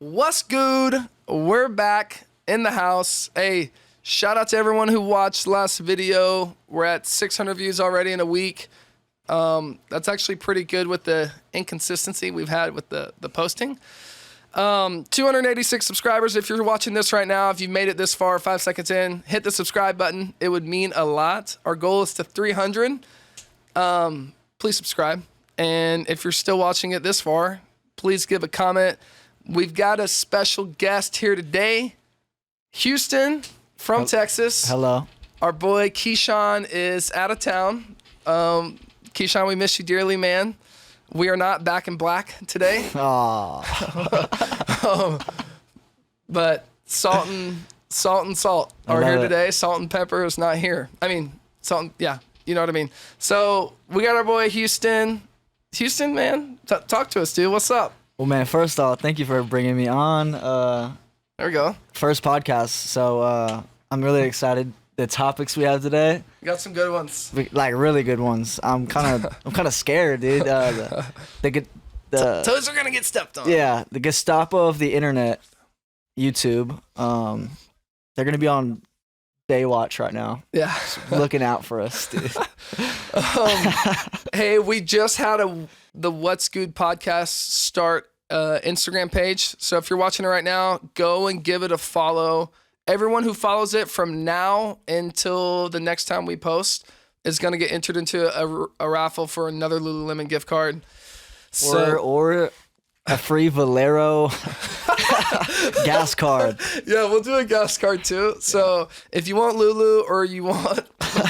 What's good? We're back in the house. Hey, shout out to everyone who watched last video. We're at 600 views already in a week. That's actually pretty good with the inconsistency we've had with the posting. 286 subscribers. If you're watching this right now, if you've made it this far, 5 seconds in, hit the subscribe button. It would mean a lot. Our goal is to 300. Please subscribe. And if you're still watching it this far, please give a comment. We've got a special guest here today, Houston from Texas. Hello. Our boy Keyshawn is out of town. Keyshawn, we miss you dearly, man. We are not back in black today. Aww. But salt and salt are here today. Salt and pepper is not here. I mean, yeah, you know what I mean. So we got our boy Houston. Houston, man, talk to us, dude. What's up? Well, man, first off, thank you for bringing me on. There we go. First podcast, so I'm really excited. The topics we have today, We got some good ones. like really good ones. I'm kind of scared, dude. Toes are gonna get stepped on. Yeah, the Gestapo of the internet, YouTube. They're gonna be on Baywatch right now. Yeah. Looking out for us, dude. Hey, we just had the What's Good podcast start Instagram page. So if you're watching it right now, go and give it a follow. Everyone who follows it from now until the next time we post is going to get entered into a raffle for another Lululemon gift card. Or a free Valero gas card. Yeah, we'll do a gas card too. So if you want Lulu or you want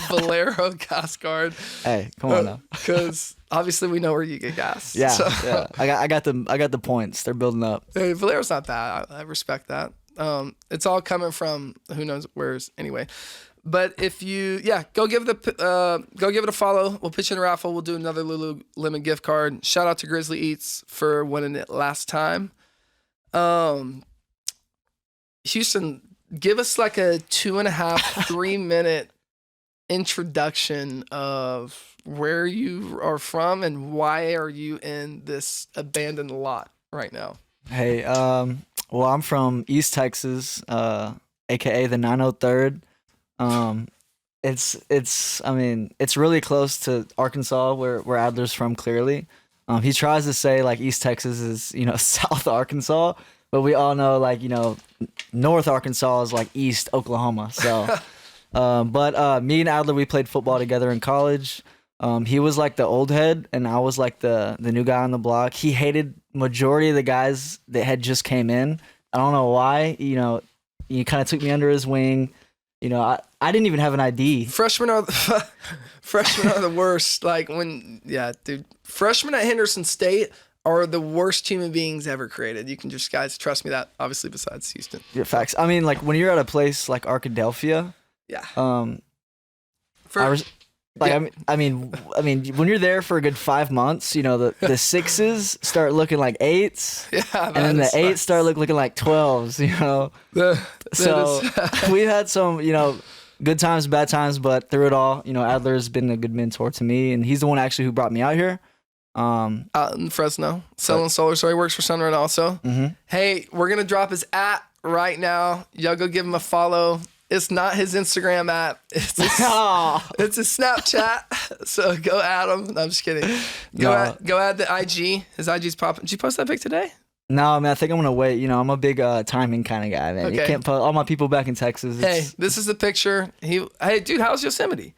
Valero gas card, hey, come on now. Because obviously we know where you get gas. Yeah, so. yeah. I got the points. They're building up. Hey, Valero's not bad. I respect that. It's all coming from who knows where's anyway. But if you, go give it a follow. We'll pitch in a raffle. We'll do another Lululemon gift card. Shout out to Grizzly Eats for winning it last time. Houston, give us like a 2.5, 3 minute introduction of where you are from and why are you in this abandoned lot right now? Hey, well, I'm from East Texas, aka the 903rd. It's really close to Arkansas, where Adler's from. Clearly, he tries to say like East Texas is South Arkansas, but we all know like North Arkansas is like East Oklahoma. So, but me and Adler, we played football together in college. He was like the old head, and I was like the new guy on the block. He hated majority of the guys that had just came in. I don't know why. He kind of took me under his wing. I didn't even have an ID. Freshmen are the worst. Like dude. Freshmen at Henderson State are the worst human beings ever created. You can just, guys, trust me that, obviously, besides Houston. Yeah, facts. I mean, like, when you're at a place like Arkadelphia, yeah. I mean, when you're there for a good 5 months, the sixes start looking like eights, and then the eights start looking like 12s, So we had some, good times, bad times, but through it all, Adler's been a good mentor to me, and he's the one actually who brought me out here. Out in Fresno, selling solar. So he works for Sunrun also. Mm-hmm. Hey, we're gonna drop his app right now. Y'all go give him a follow. It's not his Instagram app. It's his Snapchat. So go add him. No, I'm just kidding. Go add the IG. His IG's popping. Did you post that pic today? No, man. I think I'm gonna wait. I'm a big timing kind of guy, man. Okay. You can't put all my people back in Texas. Hey, this is the picture. Hey, dude, how's Yosemite?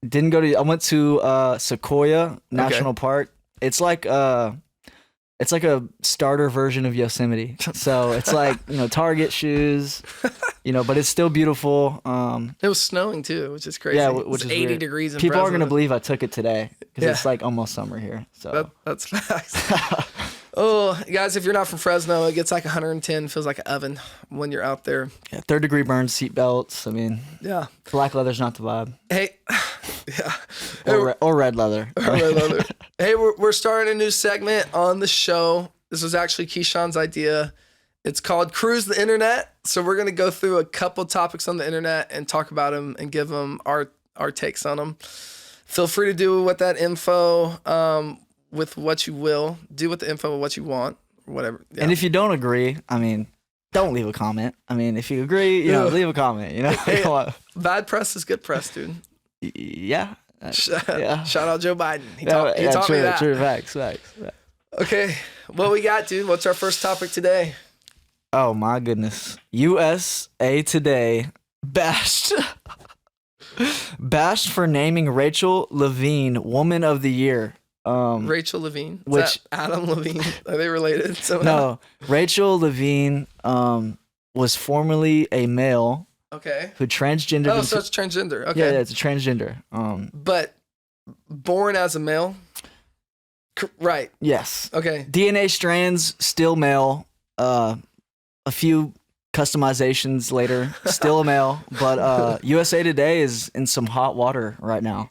I went to Sequoia National Park. It's like a starter version of Yosemite. So it's like, Target shoes, but it's still beautiful. It was snowing too, which is crazy. Yeah, which is 80 weird. degrees in People Fresno. aren't going to believe I took it today because it's like almost summer here. So that's facts. Oh, guys, if you're not from Fresno, it gets like 110, feels like an oven when you're out there. Yeah, 3rd-degree burns, seat belts. I mean, yeah, black leather's not the vibe. Hey, yeah, or red leather. Or red leather. Hey, we're starting a new segment on the show. This was actually Keyshawn's idea. It's called Cruise the Internet. So we're going to go through a couple topics on the internet and talk about them and give them our takes on them. Feel free to do with that info with what you will. Do with the info what you want. whatever. Yeah. And if you don't agree, I mean, don't leave a comment. I mean, if you agree, leave a comment. Hey, bad press is good press, dude. Yeah. Shout out Joe Biden. He taught me that. True. Facts. Okay, what we got, dude? What's our first topic today? Oh my goodness. USA Today bashed for naming Rachel Levine Woman of the Year. Rachel Levine? Is that Adam Levine? Are they related somehow? No, Rachel Levine was formerly a male. Okay. Who transgendered. Oh, so it's transgender. Okay. Yeah, it's a transgender. But born as a male? Right. Yes. Okay. DNA strands, still male. A few customizations later, still a male. But USA Today is in some hot water right now.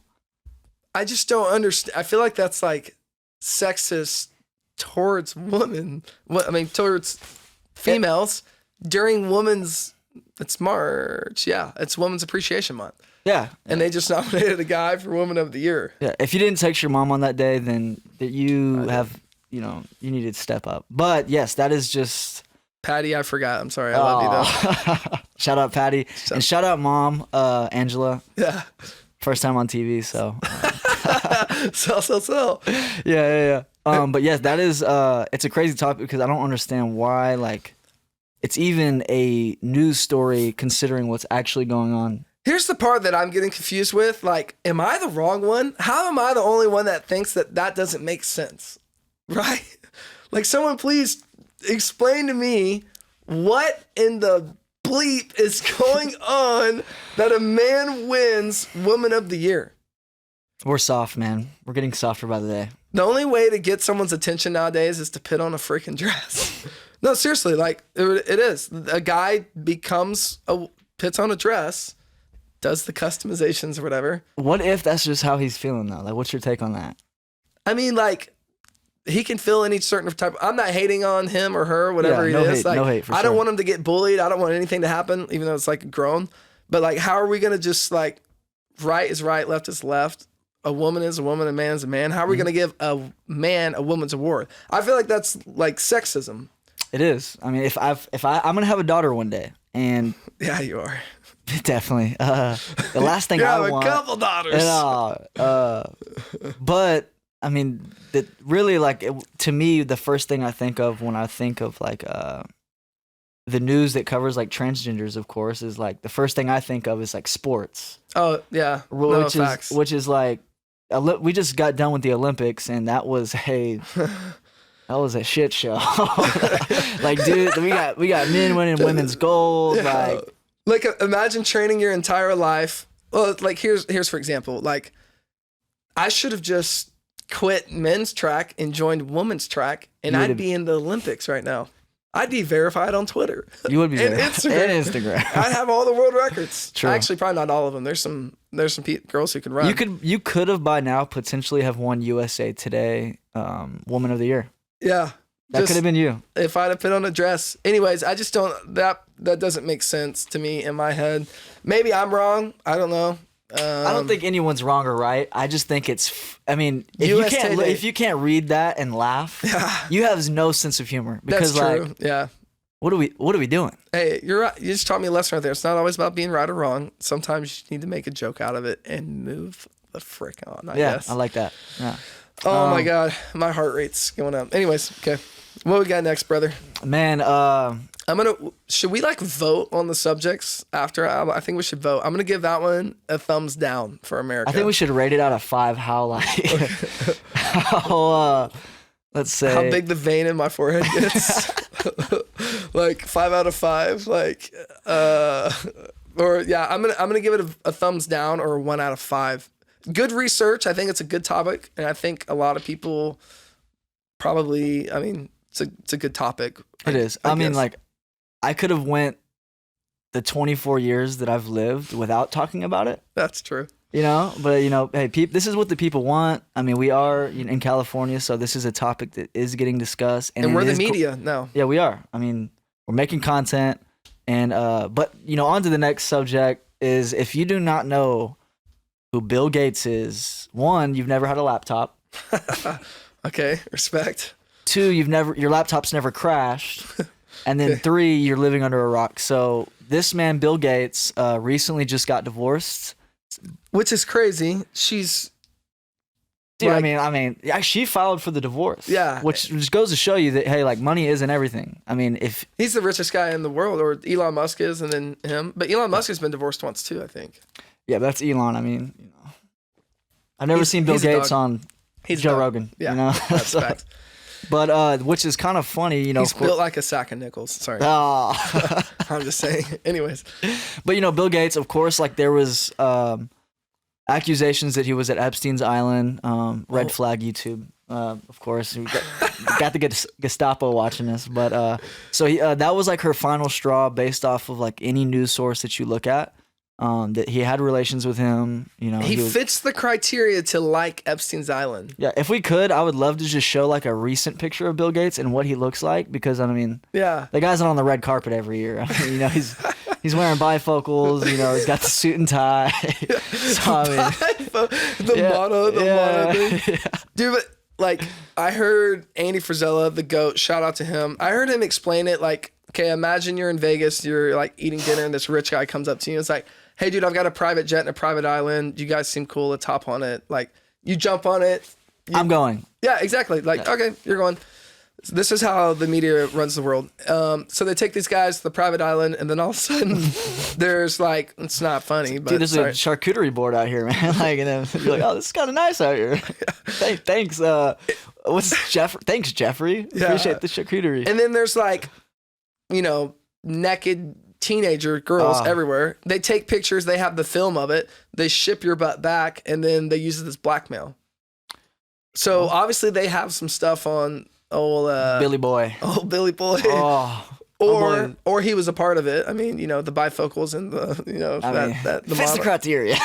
I just don't understand. I feel like that's like sexist towards women. Towards females during women's. It's March. Yeah, it's Women's Appreciation Month. Yeah. And they just nominated a guy for Woman of the Year. Yeah. If you didn't text your mom on that day, then you you needed to step up. But yes, that is just. Patty, I forgot. I'm sorry. I love you though. Shout out Patty. And shout out mom, Angela. Yeah. First time on TV, so. So. Yeah. But yes, that is, it's a crazy topic because I don't understand why, like, it's even a news story considering what's actually going on. Here's the part that I'm getting confused with. Like, am I the wrong one? How am I the only one that thinks that doesn't make sense? Right? Like, someone please explain to me what in the bleep is going on that a man wins Woman of the Year. We're soft, man. We're getting softer by the day. The only way to get someone's attention nowadays is to put on a freaking dress. No, seriously, like it is. A guy puts on a dress, does the customizations or whatever. What if that's just how he's feeling though? Like, what's your take on that? I mean, like, he can feel any certain type. I'm not hating on him or her, whatever no it is. Hate, like, no hate for I sure. don't want him to get bullied. I don't want anything to happen, even though it's like grown. But like, how are we gonna just like, right is right, left is left. A woman is a woman, a man is a man. How are we gonna give a man a woman's award? I feel like that's like sexism. It is. I mean, I'm gonna have a daughter one day, and yeah, you are definitely. The last thing I want. You have a couple daughters. But I mean, that really, like, to me, the first thing I think of when I think of like the news that covers like transgenders, of course, is like the first thing I think of is like sports. Oh yeah, which is like we just got done with the Olympics, and that was a shit show. Like, dude, we got men winning women's gold. Yeah. Like imagine training your entire life. Well, like here's for example, like I should have just quit men's track and joined women's track, and I'd be in the Olympics right now. I'd be verified on Twitter. You would be and verified. And Instagram. I'd have all the world records. True. Actually, probably not all of them. There's some girls who can run. You could have by now potentially have won USA Today Woman of the Year. Yeah. That could have been you. If I'd have put on a dress. Anyways, I just don't, that doesn't make sense to me in my head. Maybe I'm wrong. I don't know. I don't think anyone's wrong or right. I just think if you can't read that and laugh, you have no sense of humor. Because that's true. Like, yeah. What are we doing? Hey, you're right. You just taught me a lesson right there. It's not always about being right or wrong. Sometimes you need to make a joke out of it and move the frick on, I guess. I like that. Yeah. Oh my God. My heart rate's going up. Anyways, okay. What we got next, brother? Man, should we like vote on the subjects after? I think we should vote. I'm going to give that one a thumbs down for America. I think we should rate it out of 5. Let's say how big the vein in my forehead gets. Like 5 out of 5. Like, or yeah, I'm gonna give it a thumbs down or a 1 out of 5. Good research. I think it's a good topic, and I think a lot of people probably. I mean, it's a good topic. It is. I mean, like, I could have went the 24 years that I've lived without talking about it. That's true. You know, but hey, this is what the people want. I mean, we are in California, so this is a topic that is getting discussed, and we're the media now. Yeah, we are. I mean, we're making content, and but on to the next subject is, if you do not know who Bill Gates is, one, you've never had a laptop. Okay, respect. 2, your laptop's never crashed, and then 3, you're living under a rock. So this man, Bill Gates, recently just got divorced, which is crazy. She's dude. like, I mean, yeah, she filed for the divorce. Yeah, which just goes to show you that hey, like money isn't everything. I mean, if he's the richest guy in the world, or Elon Musk is, and then him. But Elon Musk has been divorced once too, I think. Yeah, but that's Elon. I mean, you know, I've never seen Bill Gates on Joe Rogan. Yeah, you know? that's fact. But which is kind of funny, you know. He's built like a sack of nickels. Sorry. Oh. I'm just saying. Anyways. But you know, Bill Gates, of course, like there was accusations that he was at Epstein's Island. Red flag YouTube. Of course, we got the Gestapo watching this. But so that was like her final straw, based off of like any news source that you look at. That he had relations with him, you know. He fits the criteria to like Epstein's Island. Yeah, if we could, I would love to just show like a recent picture of Bill Gates and what he looks like, because I mean, yeah, the guy's not on the red carpet every year. I mean, you know, he's wearing bifocals, you know, he's got the suit and tie. So I mean, the mono thing. Yeah. Dude, but like I heard Andy Frisella, the GOAT, shout out to him. I heard him explain it like, okay, imagine you're in Vegas, you're like eating dinner, and this rich guy comes up to you and it's like, hey, dude, I've got a private jet and a private island. You guys seem cool. Let's hop on it. Like, you jump on it. I'm going. Yeah, exactly. Like, okay, you're going. This is how the media runs the world. So they take these guys to the private island, and then all of a sudden, there's like, it's not funny, but dude, there's a charcuterie board out here, man. Like, and then you're like, oh, this is kind of nice out here. Thanks. Thanks, Jeffrey. Yeah. Appreciate the charcuterie. And then there's like, you know, naked teenager girls everywhere. They take pictures. They have the film of it. They ship your butt back, and then they use it as blackmail. So obviously they have some stuff on Billy Boy. Oh, Billy Boy. Or he was a part of it. I mean, you know, the bifocals and the, you know, that the fits the criteria.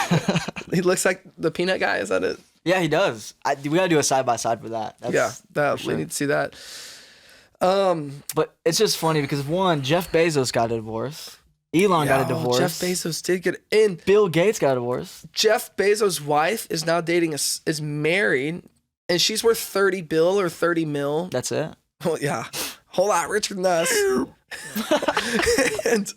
He looks like the peanut guy. Is that it? Yeah, he does. We gotta do a side by side for that. We need to see that. But it's just funny because one, Jeff Bezos got a divorce. Elon got a divorce. Jeff Bezos did get in. Bill Gates got a divorce. Jeff Bezos' wife is now is married, and she's worth 30 bill or 30 mil. That's it. Well, yeah, a whole lot richer than us. and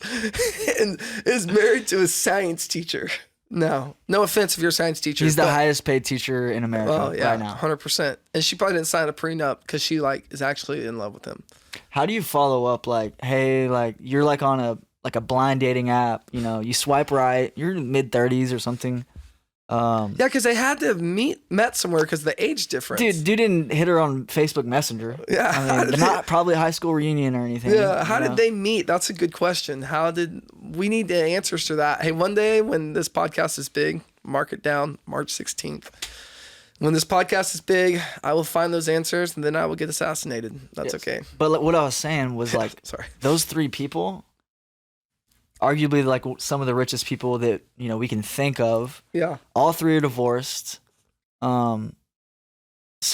is married to a science teacher. No offense if you're a science teacher. He's the highest paid teacher in America right now. 100%. And she probably didn't sign a prenup because she like is actually in love with him. How do you follow up? Like, hey, like you're like on a blind dating app. You know, you swipe right. You're in mid-30s or something. Yeah, because they had to have met somewhere because the age difference. Dude didn't hit her on Facebook Messenger. Yeah, I mean, not probably a high school reunion or anything. Yeah, how did they meet? That's a good question. We need the answers to that. Hey, one day when this podcast is big, mark it down, March 16th. When this podcast is big, I will find those answers, and then I will get assassinated. That's okay. But like, what I was saying was like, sorry, those 3 people, arguably like some of the richest people that, you know, we can think of. Yeah. All 3 are divorced. So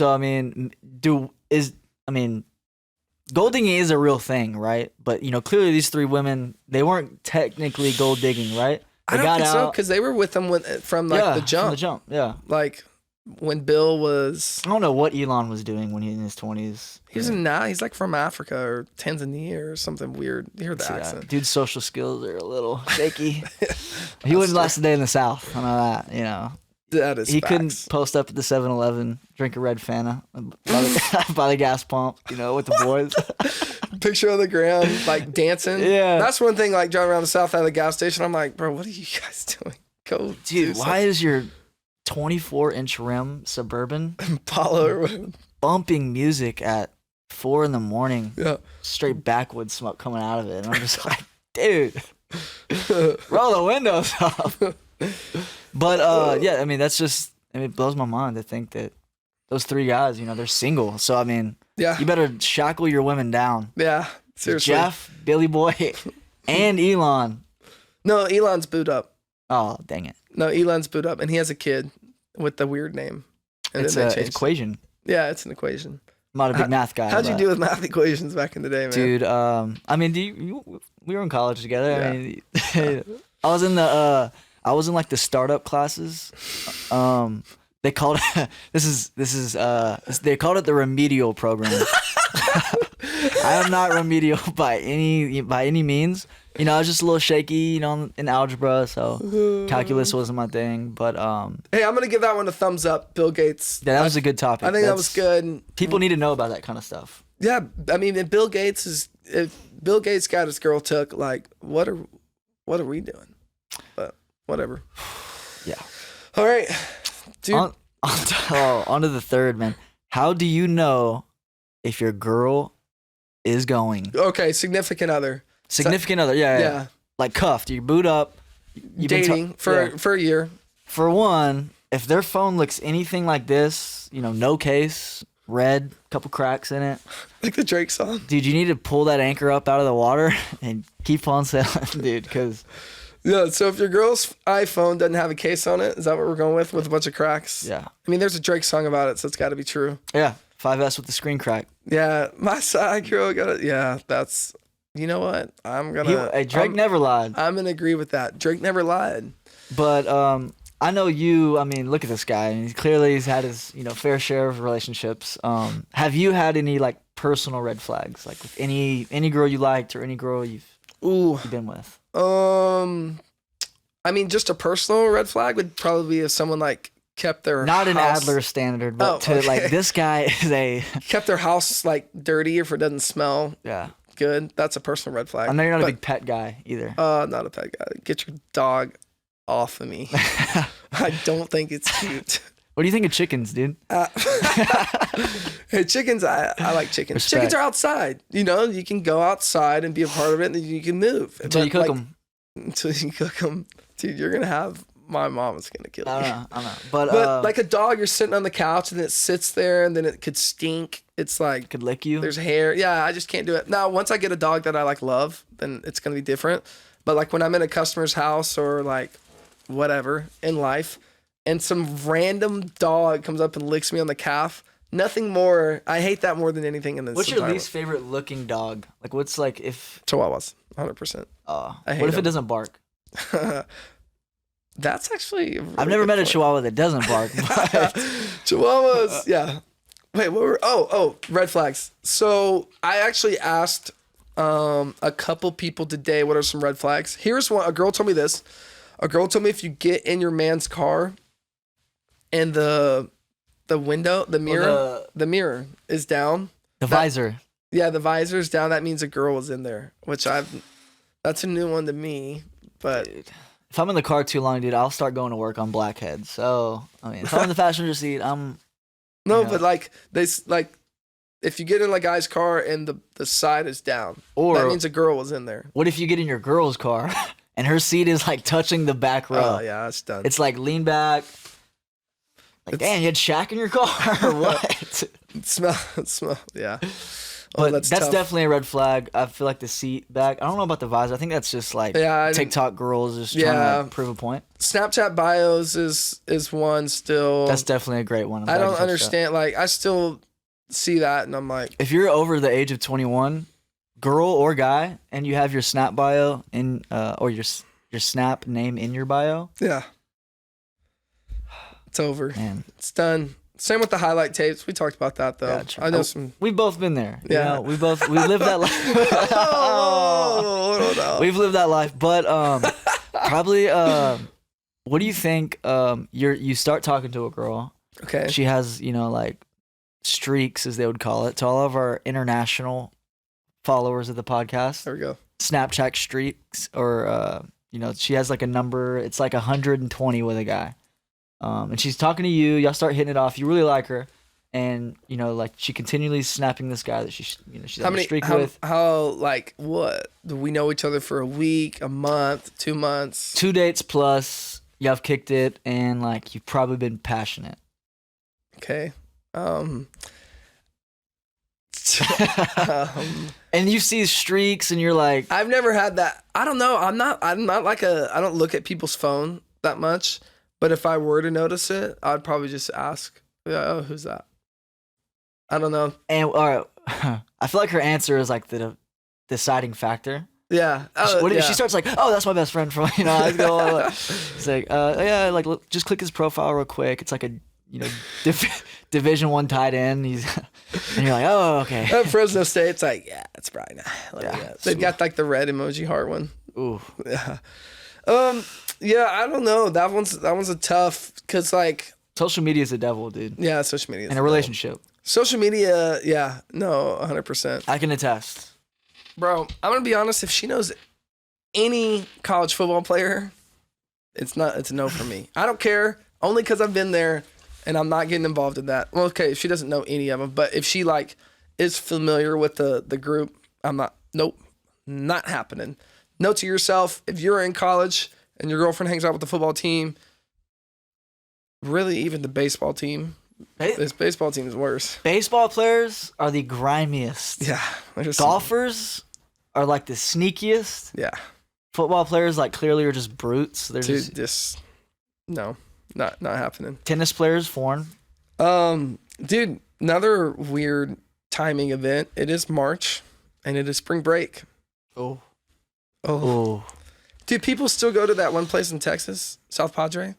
I mean, gold digging is a real thing, right? But you know, clearly these 3 women, they weren't technically gold digging, right? I don't think so, because they were with them from the jump. From the jump, yeah. Like when Bill was, I don't know what Elon was doing when he was in his 20s. He's like from Africa or Tanzania or something weird. You hear the accent. Dude's social skills are a little shaky. He wouldn't last a day in the South. I know that, you know. That is He facts. couldn't post up at the 7-Eleven, drink a red Fanta by the gas pump, you know, with the boys. Picture on the ground, like dancing. Yeah. That's one thing, like driving around the South out of the gas station. I'm like, bro, what are you guys doing? Go, dude. Why is your 24-inch rim Suburban Impala or whatever bumping music at 4 a.m? Yeah. Straight backwoods smoke coming out of it, and I'm just like, dude, roll the windows up. But yeah, I mean, it blows my mind to think that those 3 guys, you know, they're single. So I mean, yeah, you better shackle your women down. Yeah, seriously. Jeff, Billy Boy, and Elon. No, Elon's booed up. Oh, dang it. No, Elon's booed up, and he has a kid with the weird name. And it's an equation. Yeah, it's an equation. I'm not a big math guy. How'd you do with math equations back in the day, man? Dude, I mean, we were in college together. Yeah. I mean, I was in like the startup classes. They called they called it the remedial program. I am not remedial by any means. You know, I was just a little shaky, you know, in algebra, so calculus wasn't my thing. But Hey, I'm gonna give that one a thumbs up. Bill Gates. yeah, that was a good topic. I think that was good. People need to know about that kind of stuff. Yeah, I mean, if Bill Gates got his girl took, like, what are we doing? But whatever. Yeah. All right, dude. On to the third, man. How do you know if your girl is going? Okay, significant other. Significant other, yeah. Like cuffed. You boot up. You've been Dating for a year. For one, if their phone looks anything like this, you know, no case, red, couple cracks in it. Like the Drake song. Dude, you need to pull that anchor up out of the water and keep on sailing, dude, because... Yeah, so if your girl's iPhone doesn't have a case on it, is that what we're going with a bunch of cracks? Yeah. I mean, there's a Drake song about it, so it's got to be true. Yeah, 5S with the screen crack. Yeah, my side girl got it. Yeah, that's... You know what? Drake never lied. I'm going to agree with that. Drake never lied. But I know you, I mean, look at this guy. I mean, clearly he's had his, you know, fair share of relationships. Have you had any, like, personal red flags? Like, with any girl you liked or any girl you've been with? I mean, just a personal red flag would probably be if someone, like, kept their Not an house... Adler standard, but like, this guy is a... kept their house, like, dirty if it doesn't smell good. That's a personal red flag. I know you're not a big pet guy either. Not a pet guy. Get your dog off of me. I don't think it's cute. What do you think of chickens, dude? Hey, chickens, I like chickens. Respect. Chickens are outside. You know, you can go outside and be a part of it, and then you can move. Until you cook them. Until you cook them. Dude, you're going to have... My mom is going to kill you. I know. But like a dog, you're sitting on the couch, and it sits there, and then it could stink. It's like... Could lick you? There's hair. Yeah, I just can't do it. Now, once I get a dog that I, like, love, then it's going to be different. But, like, when I'm in a customer's house or, like, whatever in life, and some random dog comes up and licks me on the calf... Nothing more. I hate that more than anything in this. What's your least favorite looking dog? Like, what's like if Chihuahuas? 100%. What if it doesn't bark? That's actually. I've never met a Chihuahua that doesn't bark. But... Chihuahuas, yeah. Wait, what were? Oh, red flags. So I actually asked a couple people today what are some red flags. Here's one. A girl told me this. A girl told me if you get in your man's car, and the window, the mirror is down. The visor. Yeah, the visor's down. That means a girl was in there, that's a new one to me. But dude, if I'm in the car too long, dude, I'll start going to work on blackhead. So, I mean, if I'm in the passenger seat, but like, if you get in a guy's car and the side is down, that means a girl was in there. What if you get in your girl's car and her seat is like touching the back row? Oh, yeah, it's done. It's like lean back. Like, damn, you had Shaq in your car or what? It smell, yeah. But that's definitely a red flag. I feel like the seat back. I don't know about the visor. I think that's just like TikTok girls just trying to like, prove a point. Snapchat bios is one still. That's definitely a great one. I don't understand. Like, I still see that, and I'm like, if you're over the age of 21, girl or guy, and you have your Snap bio in or your Snap name in your bio, yeah. It's over. Man. It's done. Same with the highlight tapes. We talked about that though. Gotcha. I know some. We've both been there. Yeah. You know, we lived that life. We've lived that life. But probably what do you think? You start talking to a girl. Okay. She has, you know, like streaks as they would call it, to all of our international followers of the podcast. There we go. Snapchat streaks, or you know, she has like a number. It's like 120 with a guy. And she's talking to you. Y'all start hitting it off. You really like her, and you know, like she continually snapping this guy that she's on a streak with. How like what? Do we know each other for a week, a month, 2 months? 2 dates plus. Y'all have kicked it, and like you've probably been passionate. Okay. And you see streaks, and you're like, I've never had that. I don't know. I'm not like I don't look at people's phone that much. But if I were to notice it, I'd probably just ask, "Oh, who's that?" I don't know. And all right, I feel like her answer is like the deciding factor. Yeah. What if she starts like, "Oh, that's my best friend from," you know, I go, it's like, yeah, like just click his profile real quick. It's like a Division One tight end. And you're like, oh, okay. At Fresno State, it's like, yeah, it's probably not. Yeah. They've got like the red emoji heart one. Ooh. Yeah. Yeah, I don't know. That one's a tough, because like, Social media is the devil, dude. yeah, social media. In a relationship. Social media, yeah, no, 100%. I can attest. Bro, I'm going to be honest. If she knows any college football player, it's a no for me. I don't care, only because I've been there and I'm not getting involved in that. Well, okay, if she doesn't know any of them, but if she like is familiar with the group, I'm not, nope, not happening. Note to yourself, if you're in college and your girlfriend hangs out with the football team, really even the baseball team, this baseball team is worse. Baseball players are the grimiest. Yeah. Golfers are like the sneakiest. Yeah. Football players like clearly are just brutes. They're Dude, no, not happening. Tennis players, foreign. Dude, another weird timing event. It is March and it is spring break. Oh. Do people still go to that one place in Texas, South Padre?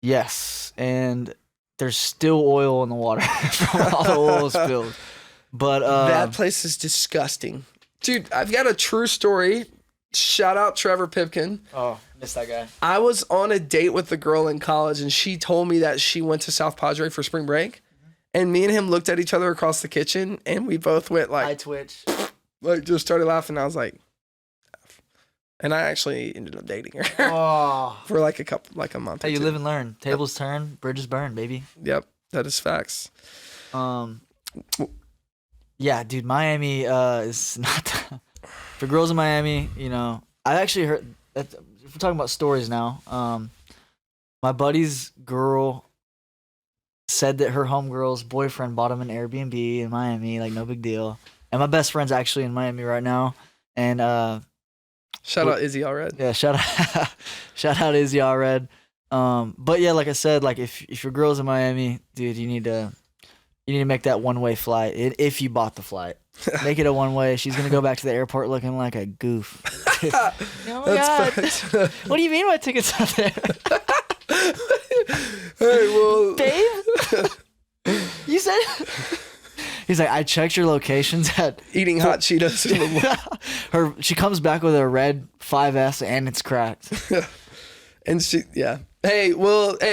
Yes, and there's still oil in the water from all the oil spilled. But that place is disgusting. Dude, I've got a true story. Shout out Trevor Pipkin. Oh, missed that guy. I was on a date with a girl in college, and she told me that she went to South Padre for spring break. And me and him looked at each other across the kitchen, and we both went like... I twitch. Like, just started laughing. I was like... And I actually ended up dating her for like a month. Hey, you live and learn. Tables turn, bridges burn, baby. Yep, that is facts. Yeah, dude, Miami is not for girls in Miami. I actually heard that. If we're talking about stories now, my buddy's girl said that her homegirl's boyfriend bought him an Airbnb in Miami, like no big deal. And my best friend's actually in Miami right now, and shout out Izzy Allred. Yeah, shout out Izzy Allred. But yeah, like I said, like if your girl's in Miami, dude, you need to make that one-way flight. If you bought the flight, make it a one-way. She's gonna go back to the airport looking like a goof. Oh my God. What do you mean my ticket's not there? Hey, well, babe, you said. He's like, I checked your locations at eating hot Cheetos. She comes back with a red 5S and it's cracked. And Hey,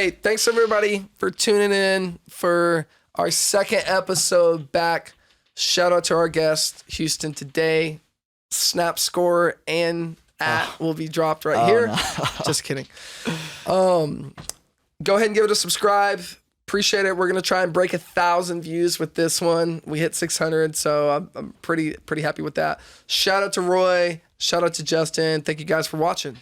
thanks everybody for tuning in for our second episode back. Shout out to our guest, Houston Today. Snap score and will be dropped right here. No. Just kidding. Go ahead and give it a subscribe. Appreciate it. We're going to try and break 1,000 views with this one. We hit 600, so I'm pretty happy with that. Shout out to Roy. Shout out to Justin. Thank you guys for watching.